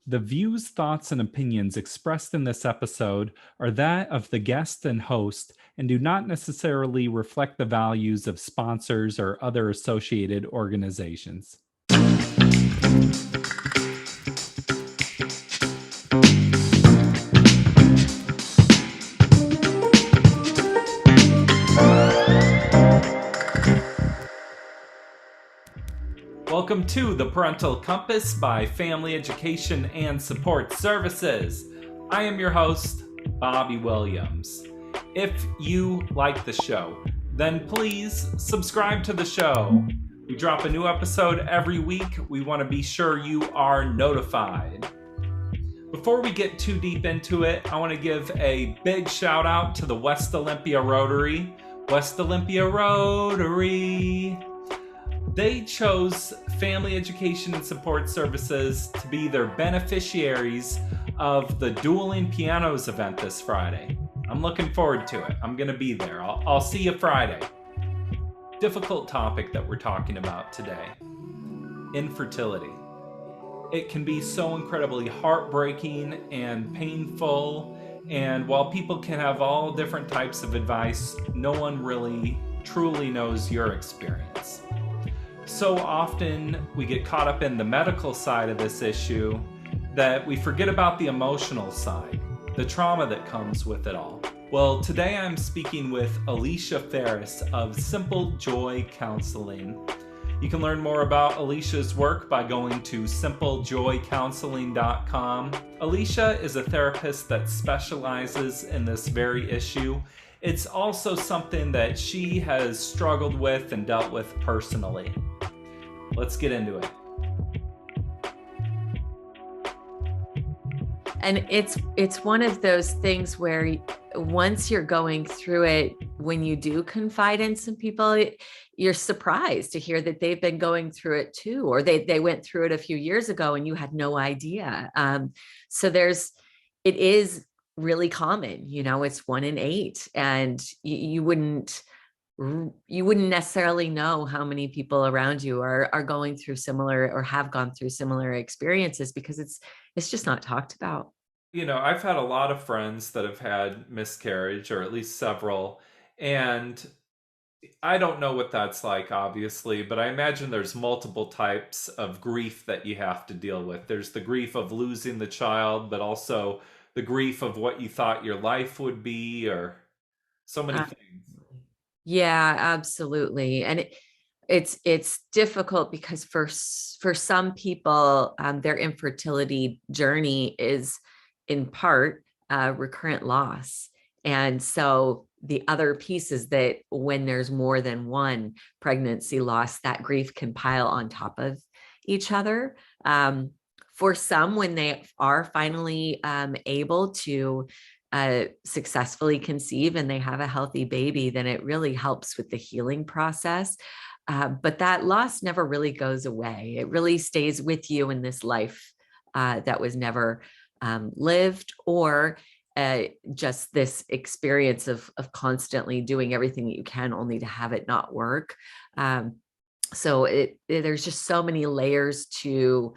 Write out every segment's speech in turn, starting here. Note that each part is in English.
The views, thoughts, and opinions expressed in this episode are that of the guest and host and do not necessarily reflect the values of sponsors or other associated organizations. Welcome to The Parental Compass by Family Education and Support Services. I am your host, Bobby Williams. If you like the show, then please subscribe to the show. We drop a new episode every week. We want to be sure you are notified. Before we get too deep into it, I want to give a big shout out to the West Olympia Rotary. West Olympia Rotary. They chose Family Education and Support Services to be their beneficiaries of the Dueling Pianos event this Friday. I'm looking forward to it. I'm going to be there. I'll see you Friday. Difficult topic that we're talking about today. Infertility. It can be so incredibly heartbreaking and painful, and while people can have all different types of advice, no one really truly knows your experience. So often we get caught up in the medical side of this issue that we forget about the emotional side, the trauma that comes with it all. Well, today I'm speaking with Alicia Ferris of Simple Joy Counseling. You can learn more about Alicia's work by going to simplejoycounseling.com. Alicia is a therapist that specializes in this very issue. It's also something that she has struggled with and dealt with personally. Let's get into it. And it's one of those things where once you're going through it, when you do confide in some people, you're surprised to hear that they've been going through it too, or they went through it a few years ago and you had no idea. So it is really common, it's 1 in 8, and you wouldn't necessarily know how many people around you are going through similar or have gone through similar experiences because it's just not talked about. I've had a lot of friends that have had miscarriage, or at least several, and I don't know what that's like, obviously, but I imagine there's multiple types of grief that you have to deal with. There's the grief of losing the child, but also the grief of what you thought your life would be, or so many things. Yeah, absolutely. And it's difficult because for some people, their infertility journey is in part recurrent loss. And so the other piece is that when there's more than one pregnancy loss, that grief can pile on top of each other. For some, when they are finally able to successfully conceive and they have a healthy baby, then it really helps with the healing process. But that loss never really goes away. It really stays with you in this life that was never lived, or just this experience of constantly doing everything that you can only to have it not work. So there's just so many layers to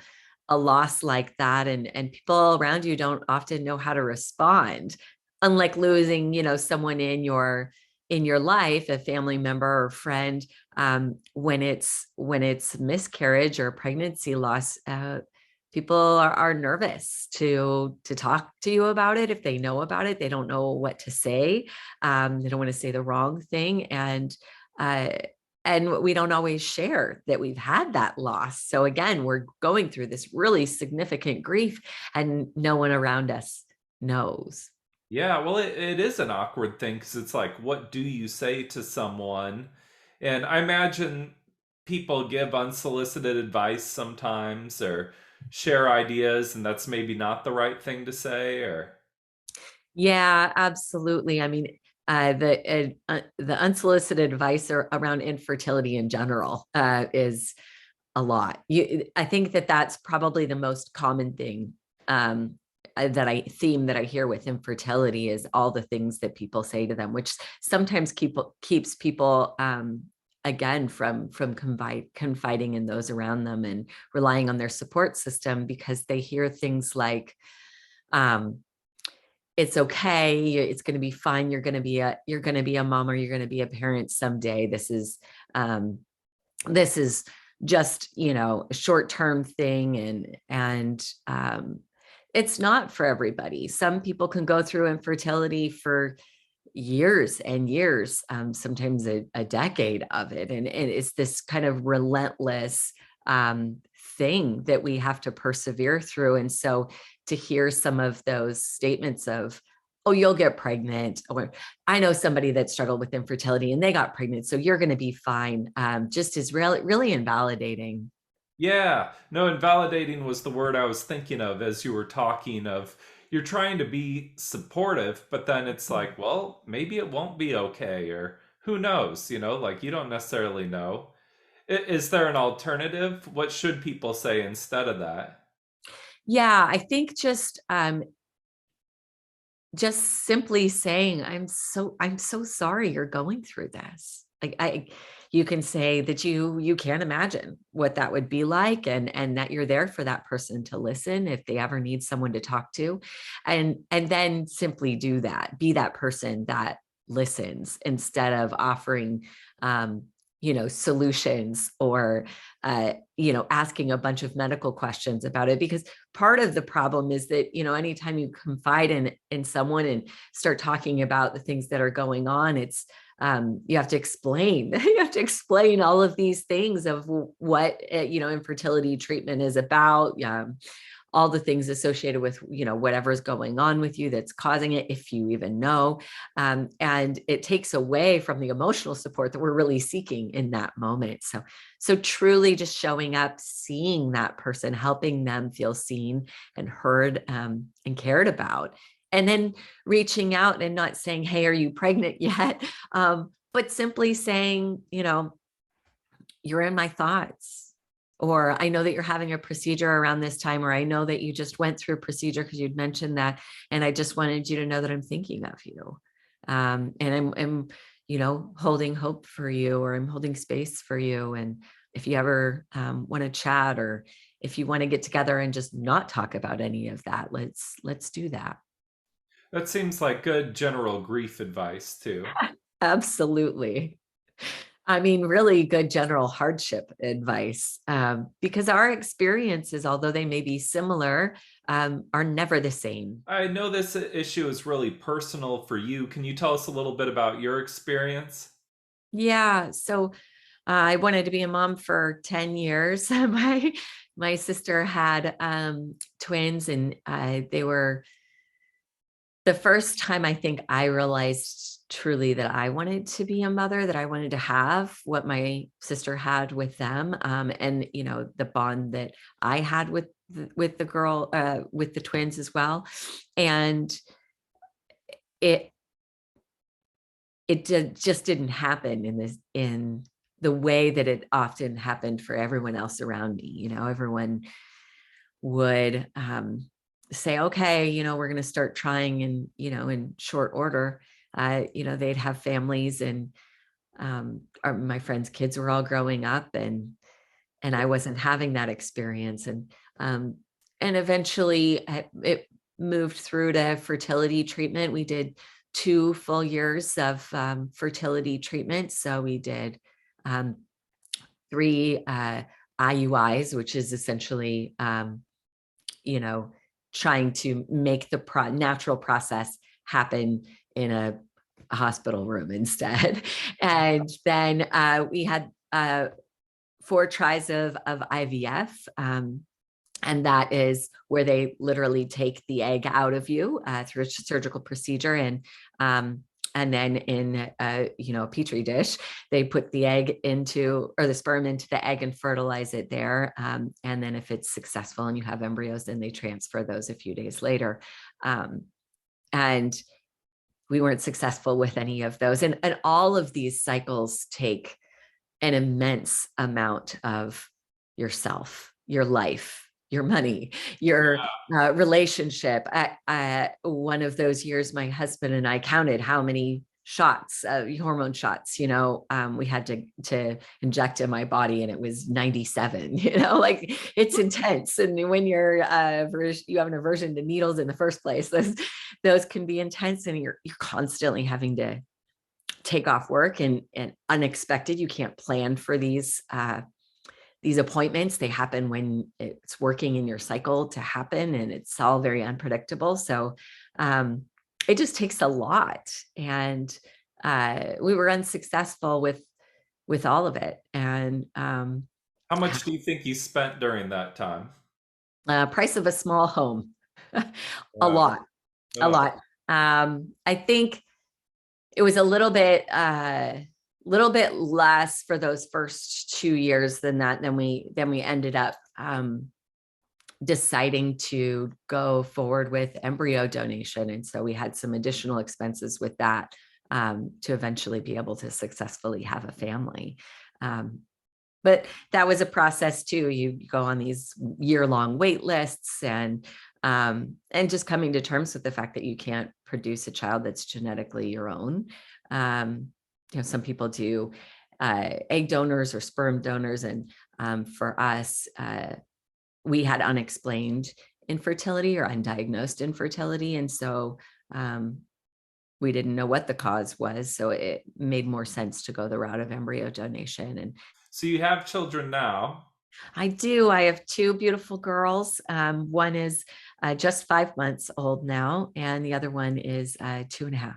a loss like that, and people around you don't often know how to respond, unlike losing someone in your life, a family member or friend. When it's miscarriage or pregnancy loss, people are nervous to talk to you about it. If they know about it, they don't know what to say. They don't want to say the wrong thing, and we don't always share that we've had that loss. So again, we're going through this really significant grief and no one around us knows. Yeah, well, it is an awkward thing because it's like, what do you say to someone? And I imagine people give unsolicited advice sometimes or share ideas, and that's maybe not the right thing to say, or. Yeah, absolutely. I mean, the unsolicited advice around infertility in general is a lot. I think that that's probably the most common thing that I hear with infertility is all the things that people say to them, which sometimes keeps people again, from confiding in those around them and relying on their support system, because they hear things like, it's okay, it's going to be fine, you're going to be a mom, or you're going to be a parent someday. This is just, a short-term thing. And it's not for everybody. Some people can go through infertility for years and years, sometimes a decade of it. And it's this kind of relentless thing that we have to persevere through. And so to hear some of those statements of, oh, you'll get pregnant, or I know somebody that struggled with infertility and they got pregnant, so you're going to be fine, just is really, really invalidating. Yeah, no, invalidating was the word I was thinking of as you were talking of you're trying to be supportive, but then it's like, well, maybe it won't be okay, or who knows, like you don't necessarily know. Is there an alternative? What should people say instead of that? Yeah, I think just simply saying, I'm so sorry you're going through this. You can say that you can't imagine what that would be like, and that you're there for that person to listen if they ever need someone to talk to. And then simply do that, be that person that listens, instead of offering solutions, or asking a bunch of medical questions about it. Because part of the problem is that, anytime you confide in someone and start talking about the things that are going on, it's you have to explain all of these things of what infertility treatment is about, all the things associated with whatever's going on with you that's causing it, if you even know. And it takes away from the emotional support that we're really seeking in that moment. So truly just showing up, seeing that person, helping them feel seen and heard, and cared about. And then reaching out and not saying, hey, are you pregnant yet? But simply saying, you're in my thoughts, or I know that you're having a procedure around this time, or I know that you just went through a procedure because you'd mentioned that, and I just wanted you to know that I'm thinking of you. And I'm holding hope for you, or I'm holding space for you. And if you ever want to chat, or if you want to get together and just not talk about any of that, let's do that. That seems like good general grief advice too. Absolutely. I mean, really good general hardship advice, because our experiences, although they may be similar, are never the same. I know this issue is really personal for you. Can you tell us a little bit about your experience? Yeah. So I wanted to be a mom for 10 years. My sister had twins, and they were the first time I think I realized truly that I wanted to be a mother, that I wanted to have what my sister had with them. And, the bond that I had with the girl, with the twins as well. And it, just didn't happen in the way that it often happened for everyone else around me. Everyone would, say, okay, we're going to start trying, in short order. They'd have families, and my friends' kids were all growing up, and I wasn't having that experience. And eventually it moved through to fertility treatment. We did 2 full years of fertility treatment. So we did 3 IUIs, which is essentially, trying to make the natural process happen in a hospital room instead. And then we had 4 tries of IVF. And that is where they literally take the egg out of you through a surgical procedure. And then in a petri dish, they put the egg or the sperm into the egg and fertilize it there. And then if it's successful and you have embryos, then they transfer those a few days later. And we weren't successful with any of those. And all of these cycles take an immense amount of yourself, your life, your money, your relationship. One of those years, my husband and I counted how many shots, hormone shots, we had to inject in my body, and it was 97, like it's intense. And when you have an aversion to needles in the first place, those can be intense, and you're constantly having to take off work, and unexpected. You can't plan for these appointments. They happen when it's working in your cycle to happen, and it's all very unpredictable. So it just takes a lot. And we were unsuccessful with all of it. And How much do you think you spent during that time? price of a small home, a Wow. lot, a Oh, lot. I think it was a little bit less for those first 2 years than that. Then we ended up deciding to go forward with embryo donation. And so we had some additional expenses with that to eventually be able to successfully have a family. But that was a process too. You go on these year-long wait lists, and just coming to terms with the fact that you can't produce a child that's genetically your own. Some people do egg donors or sperm donors. And for us, we had unexplained infertility or undiagnosed infertility. And so we didn't know what the cause was. So it made more sense to go the route of embryo donation. And so you have children now. I do. I have two beautiful girls. One is just 5 months old now, and the other one is 2.5.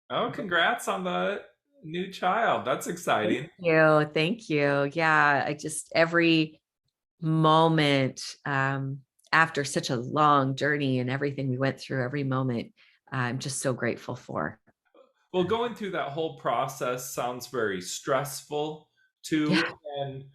Oh, congrats on the new child. That's Thank exciting. you. Thank you. Yeah, I just every moment after such a long journey and everything we went through, every moment I'm just so grateful for. Well, going through that whole process sounds very stressful Yeah. too. And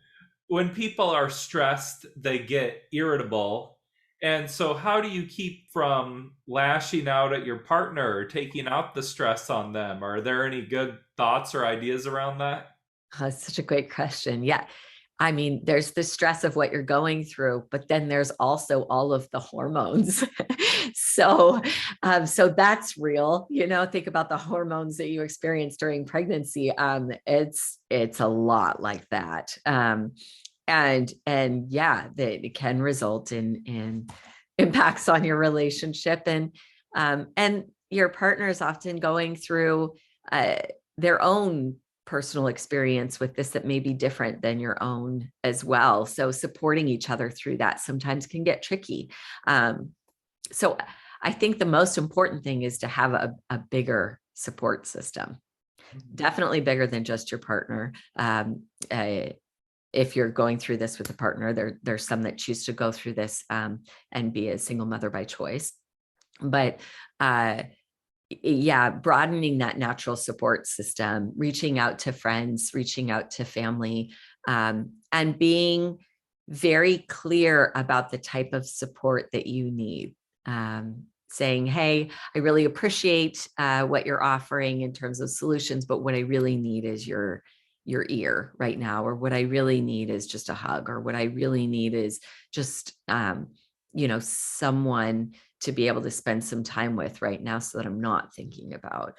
when people are stressed, they get irritable. And so, how do you keep from lashing out at your partner or taking out the stress on them? Are there any good thoughts or ideas around that? Oh, that's such a great question. Yeah. I mean, there's the stress of what you're going through, but then there's also all of the hormones. So that's real. Think about the hormones that you experience during pregnancy. It's a lot like that. And yeah, that it can result in impacts on your relationship, and your partner is often going through their own personal experience with this that may be different than your own as well. So supporting each other through that sometimes can get tricky. So I think the most important thing is to have a bigger support system, definitely bigger than just your partner. If you're going through this with a partner, there's some that choose to go through this and be a single mother by choice. But yeah, broadening that natural support system, reaching out to friends, reaching out to family, and being very clear about the type of support that you need. Saying, hey, I really appreciate what you're offering in terms of solutions, but what I really need is your ear right now, or what I really need is just a hug, or what I really need is just someone to be able to spend some time with right now, so that I'm not thinking about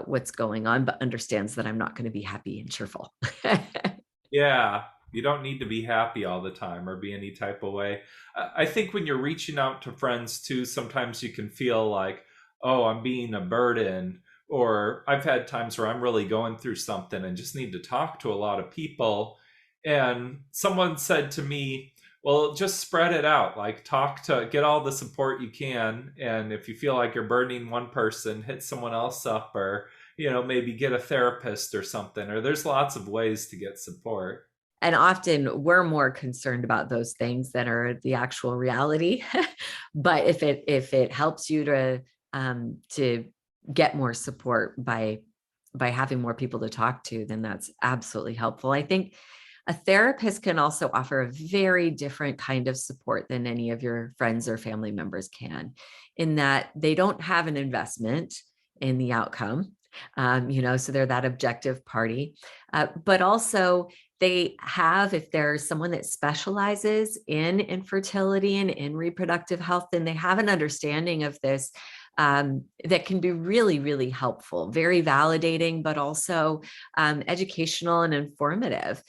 what's going on, but understands that I'm not going to be happy and cheerful. Yeah, you don't need to be happy all the time or be any type of way. I think when you're reaching out to friends too, sometimes you can feel like, oh, I'm being a burden. Or I've had times where I'm really going through something and just need to talk to a lot of people. And someone said to me, well, just spread it out. Like, get all the support you can. And if you feel like you're burdening one person, hit someone else up, or maybe get a therapist or something, or there's lots of ways to get support. And often we're more concerned about those things that are the actual reality. But if it helps you to get more support by having more people to talk to, then that's absolutely helpful. I think a therapist can also offer a very different kind of support than any of your friends or family members can, in that they don't have an investment in the outcome. So they're that objective party, but also they have, if there's someone that specializes in infertility and in reproductive health, then they have an understanding of this that can be really, really helpful, very validating, but also educational and informative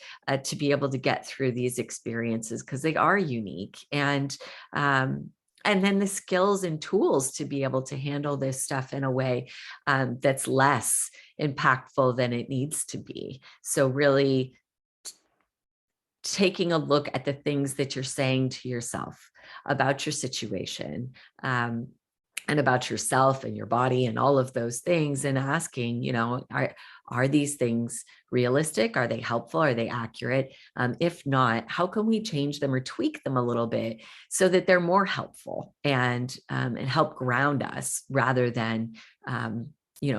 to be able to get through these experiences, because they are unique. And then the skills and tools to be able to handle this stuff in a way that's less impactful than it needs to be. So really taking a look at the things that you're saying to yourself about your situation, and about yourself and your body and all of those things, and asking, are these things realistic? Are they helpful? Are they accurate? If not, how can we change them or tweak them a little bit so that they're more helpful and help ground us rather than,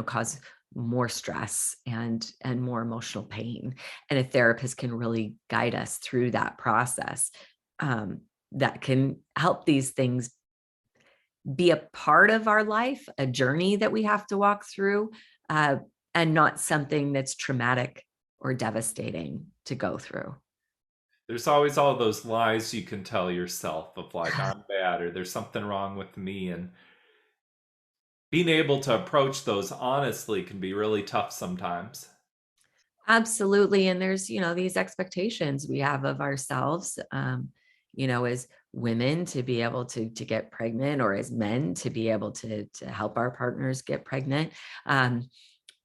cause more stress and more emotional pain. And a therapist can really guide us through that process, that can help these things be a part of our life, a journey that we have to walk through, and not something that's traumatic or devastating to go through. There's always all those lies you can tell yourself of like, I'm bad or there's something wrong with me. And being able to approach those honestly can be really tough sometimes. Absolutely. And there's, these expectations we have of ourselves, as women to be able to get pregnant, or as men to be able to help our partners get pregnant,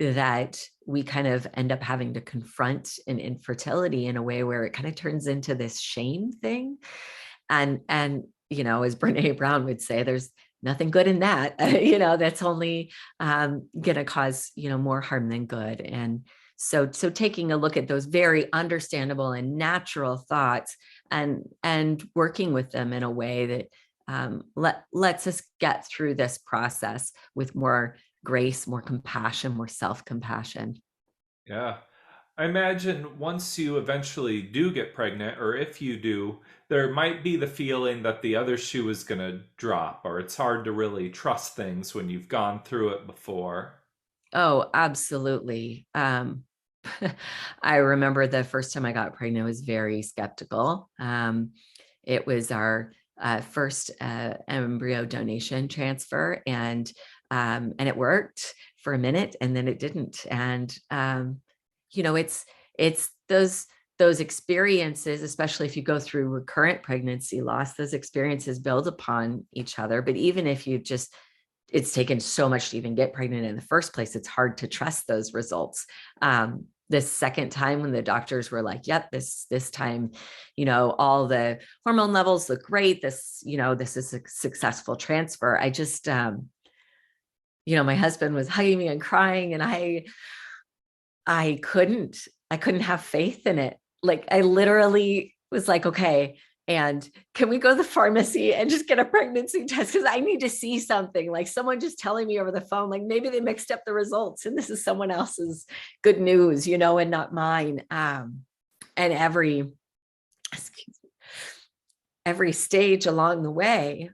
that we kind of end up having to confront an infertility in a way where it kind of turns into this shame thing. And, as Brene Brown would say, there's nothing good in that, that's only going to cause, more harm than good. And so taking a look at those very understandable and natural thoughts and working with them in a way that lets us get through this process with more grace, more compassion, more self-compassion. Yeah. I imagine once you eventually do get pregnant, or if you do, there might be the feeling that the other shoe is going to drop, or it's hard to really trust things when you've gone through it before. Oh, absolutely. I remember the first time I got pregnant, I was very skeptical. It was our first embryo donation transfer, and it worked for a minute, and then it didn't. And it's those experiences, especially if you go through recurrent pregnancy loss, those experiences build upon each other. But even if it's taken so much to even get pregnant in the first place, it's hard to trust those results. The second time when the doctors were like, yep, this time, all the hormone levels look great. This is a successful transfer. I just, my husband was hugging me and crying, and I couldn't have faith in it. Like, I literally was like, okay, and can we go to the pharmacy and just get a pregnancy test? Because I need to see something, like someone just telling me over the phone, like maybe they mixed up the results and this is someone else's good news, and not mine. And every stage along the way,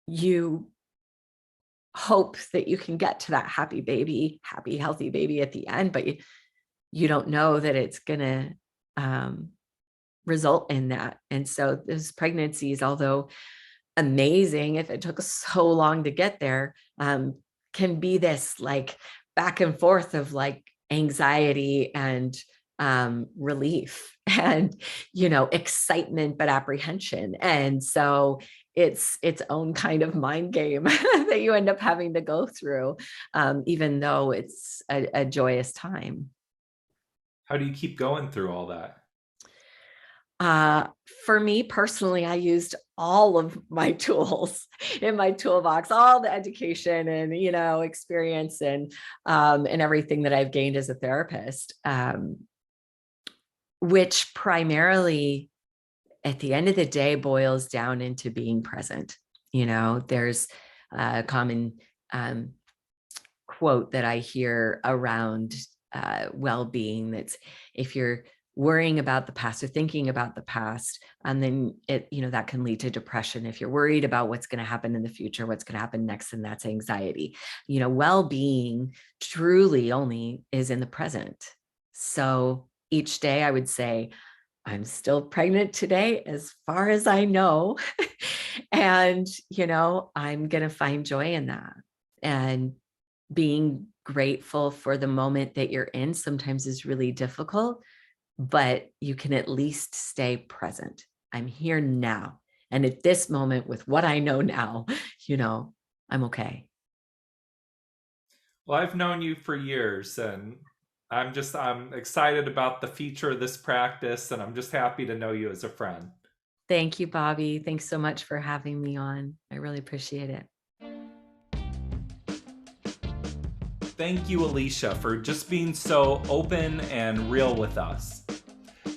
you hope that you can get to that happy, healthy baby at the end, but you don't know that it's going to result in that. And so those pregnancies, although amazing, if it took so long to get there, can be this like back and forth of like anxiety and relief and, excitement, but apprehension. And so it's its own kind of mind game that you end up having to go through, even though it's a joyous time. How do you keep going through all that? For me personally, I used all of my tools in my toolbox, all the education and, experience and everything that I've gained as a therapist, which primarily at the end of the day boils down into being present. There's a common quote that I hear around well-being, that's if you're worrying about the past or thinking about the past, and then that can lead to depression. If you're worried about what's going to happen in the future, what's going to happen next, and that's anxiety. Well-being truly only is in the present. So each day I would say, I'm still pregnant today, as far as I know. And, I'm going to find joy in that. And being grateful for the moment that you're in sometimes is really difficult, but you can at least stay present. I'm here now. And at this moment, with what I know now, I'm okay. Well, I've known you for years, and I'm excited about the future of this practice, and I'm just happy to know you as a friend. Thank you, Bobby. Thanks so much for having me on. I really appreciate it. Thank you, Alicia, for just being so open and real with us.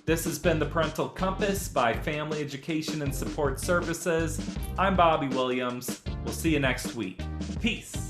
This has been the Parental Compass by Family Education and Support Services. I'm Bobby Williams. We'll see you next week. Peace.